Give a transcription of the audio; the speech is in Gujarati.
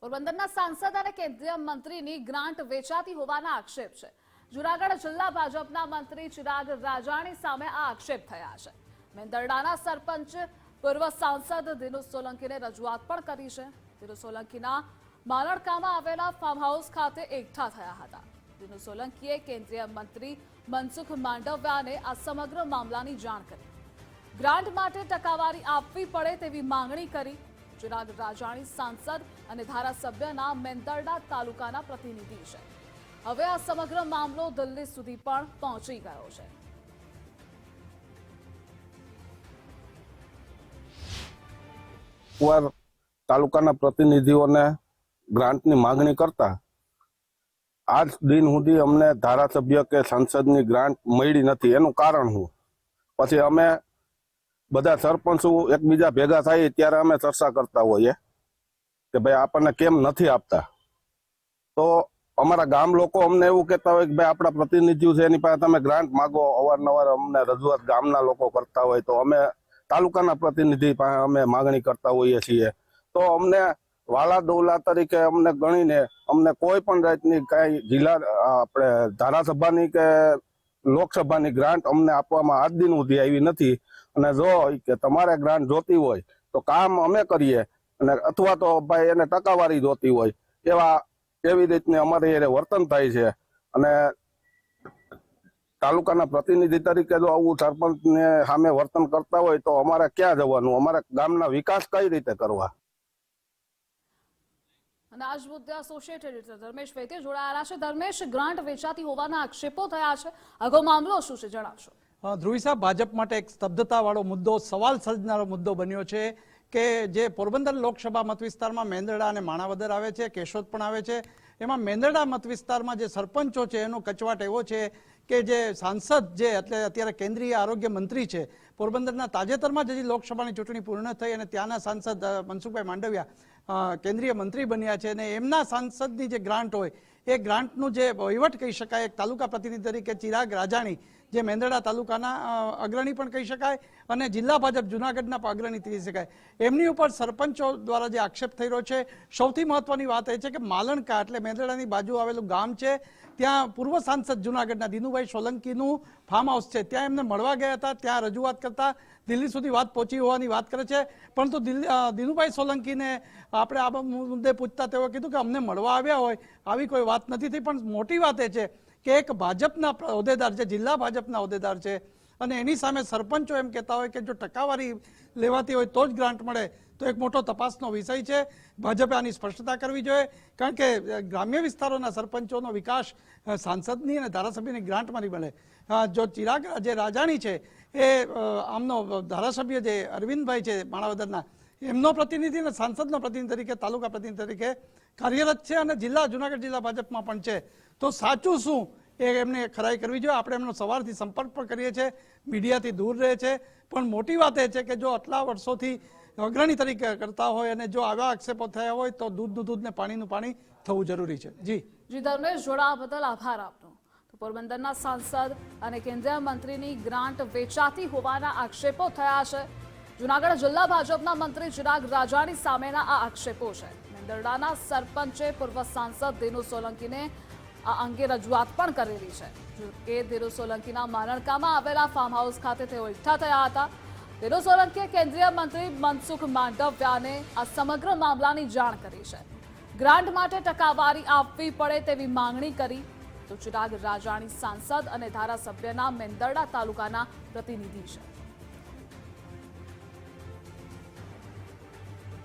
પોરબંદરના સાંસદ અને કેન્દ્રીય મંત્રીની ગ્રાન્ટ વેચાતી હોવાના આક્ષેપ છે. જૂનાગઢ જિલ્લા ભાજપના મંત્રી ચિરાગ રાજાણી સામે આ આક્ષેપ થયા છે. મેંદરડાના સરપંચ પૂર્વ સાંસદ દિનુ સોલંકીને રજૂઆત પણ કરી છે. દિનુ સોલંકીના માલણકામાં આવેલા ફાર્મ હાઉસ ખાતે એકઠા થયા હતા. દિનુ સોલંકીએ કેન્દ્રીય મંત્રી મનસુખ માંડવિયાને આ સમગ્ર મામલાની જાણ કરી. ગ્રાન્ટ માટે ટકાવારી આપવી પડે તેવી માંગણી કરી. ચિરાગ રાજાણી સાંસદ અને ધારાસભ્યના મેંદરડા તાલુકાના પ્રતિનિધિ છે. હવે આ સમગ્ર મામલો દિલ્હી સુધી પણ પહોંચી ગયો છે. તાલુકાના પ્રતિનિધિઓને ગ્રાન્ટની માંગણી કરતા આજ દિન સુધી અમને ધારાસભ્ય કે સંસદની ગ્રાન્ટ મળી નથી. એનું કારણ શું? પછી અમે બધા સરપંચો એકબીજા ભેગા થાય ત્યારે અમે ચર્ચા કરતા હોઈએ કે ભાઈ આપણને કેમ નથી આપતા. તો અમારા ગામ લોકો અમને એવું કહેતા હોય કે ભાઈ આપણા પ્રતિનિધિઓ છે એની પાસે તમે ગ્રાન્ટ માગો. અવારનવાર અમને રજૂઆત ગામના લોકો કરતા હોય તો અમે તાલુકાના પ્રતિનિધિ પાસે અમે માગણી કરતા હોઈએ છીએ. તો અમને વાલા દોલા તરીકે અમને ગણીને અમને કોઈ પણ જાતની કઈ જિલ્લા આપણે ધારાસભાની કે લોકસભાની ગ્રાન્ટ અમને આપવામાં આજ દિન સુધી આવી નથી. અને જો કે તમારે ગ્રાન્ટ જોતી હોય તો કામ અમે કરીએ અને અથવા તો ભાઈ એને ટકાવારી જોતી હોય એવી રીતની અમારે એને વર્તન થાય છે. અને તાલુકાના પ્રતિનિધિ તરીકે જો આવું સરપંચને સામે વર્તન કરતા હોય તો અમારે ક્યાં જવાનું? અમારે ગામના વિકાસ કઈ રીતે કરવા? અને આજ મુદ્દે એસોસિએટ એડિટર ધર્મેશ વૈદ્ય જોડાયેલા છે. ધર્મેશ, ગ્રાન્ટ વેચાતી હોવાના આક્ષેપો થયા છે. આગો મામલો શું છે, જણાવશો? ધ્રુવી સાહેબ, ભાજપ માટે એક સ્તબ્ધતાવાળો મુદ્દો, સવાલ સર્જનારો મુદ્દો બન્યો છે કે જે પોરબંદર લોકસભા મત વિસ્તારમાં મેંદરડા અને માણાવદર આવે છે, કેશોદ પણ આવે છે. એમાં મેંદરડા મત વિસ્તારમાં જે સરપંચો છે એનો કચવાટ એવો છે કે જે સાંસદ જે એટલે અત્યારે કેન્દ્રીય આરોગ્ય મંત્રી છે, પોરબંદરના તાજેતરમાં જ હજી લોકસભાની ચૂંટણી પૂર્ણ થઈ અને ત્યાંના સાંસદ મનસુખભાઈ માંડવિયા કેન્દ્રીય મંત્રી બન્યા છે. અને એમના સાંસદની જે ગ્રાન્ટ હોય એ ગ્રાન્ટનું જે વહીવટ કહી શકાય, એક તાલુકા પ્રતિનિધિ તરીકે ચિરાગ રાજાણી જે મેંદરડા તાલુકાના અગ્રણી પણ કહી શકાય અને જિલ્લા ભાજપ જૂનાગઢના અગ્રણી કહી શકાય, એમની ઉપર સરપંચો દ્વારા જે આક્ષેપ થઈ રહ્યો છે. સૌથી મહત્વની વાત એ છે કે માલણકા એટલે મેંદરડાની બાજુ આવેલું ગામ છે, ત્યાં પૂર્વ સાંસદ જૂનાગઢના દિનુભાઈ સોલંકીનું ફાર્મ હાઉસ છે. ત્યાં એમને મળવા ગયા હતા. ત્યાં રજૂઆત કરતા દિલ્હી સુધી વાત પહોંચી હોવાની વાત કરે છે. પરંતુ દિનુભાઈ સોલંકીને આપણે આ મુદ્દે પૂછતા તેઓ કીધું કે અમને મળવા આવ્યા હોય આવી કોઈ વાત નથી થઈ. પણ મોટી વાત એ છે કે એક ભાજપના હોદ્દેદાર છે, જિલ્લા ભાજપના હોદ્દેદાર છે, અને એની સામે સરપંચો એમ કહેતા હોય કે જો ટકાવારી લેવાતી હોય તો જ ગ્રાન્ટ મળે, તો એક મોટો તપાસનો વિષય છે. ભાજપે આની સ્પષ્ટતા કરવી જોઈએ. કારણ કે ગ્રામ્ય વિસ્તારોના સરપંચોનો વિકાસ સાંસદની અને ધારાસભ્યની ગ્રાન્ટમાં નહીં મળે. જો ચિરાગ જે રાજાણી છે એ આમનો ધારાસભ્ય જે અરવિંદભાઈ છે માણાવદરના, એમનો પ્રતિનિધિ અને સાંસદનો પ્રતિનિધિ તરીકે, તાલુકા પ્રતિનિધિ તરીકે કાર્યરત છે અને જૂનાગઢ જિલ્લા ભાજપમાં પણ છે. તો સાચું શું એ એમને ખરાઈ કરવી જોઈએ. આપણે એમનો સવારથી સંપર્ક પણ કરીએ છીએ, મીડિયાથી દૂર રહે છે. પણ મોટી વાત એ છે કે જો આટલા વર્ષોથી અગ્રણી તરીકે કરતા હોય અને જો આવા આક્ષેપો થયા હોય તો દૂધનું દૂધ ને પાણીનું પાણી થવું જરૂરી છે. જી ધર્મેશ, જોડાવા બદલ આભાર આપનો. તો પોરબંદરના સાંસદ અને કેન્દ્રીય મંત્રીની ગ્રાન્ટ વેચાતી હોવાના આક્ષેપો થયા છે. જૂનાગઢ જિલ્લા ભાજપના મંત્રી ચિરાગ રાજાણી સામેના આ આક્ષેપો છે. મેંદરડાના સરપંચે પૂર્વ સાંસદ દિનુ સોલંકીને આ અંગે રજૂઆત પણ કરેલી છે કે દિનુ સોલંકીના માલણકામાં આવેલા ફાર્મ હાઉસ ખાતે તેઓ એકઠા થયા હતા. દિનુ સોલંકીએ કેન્દ્રીય મંત્રી મનસુખ માંડવિયાને આ સમગ્ર મામલાની જાણ કરી છે. ગ્રાન્ટ માટે ટકાવારી આપવી પડે તેવી માંગણી કરી. તો ચિરાગ રાજાણી સાંસદ અને ધારાસભ્યના મેંદરડા તાલુકાના પ્રતિનિધિ છે.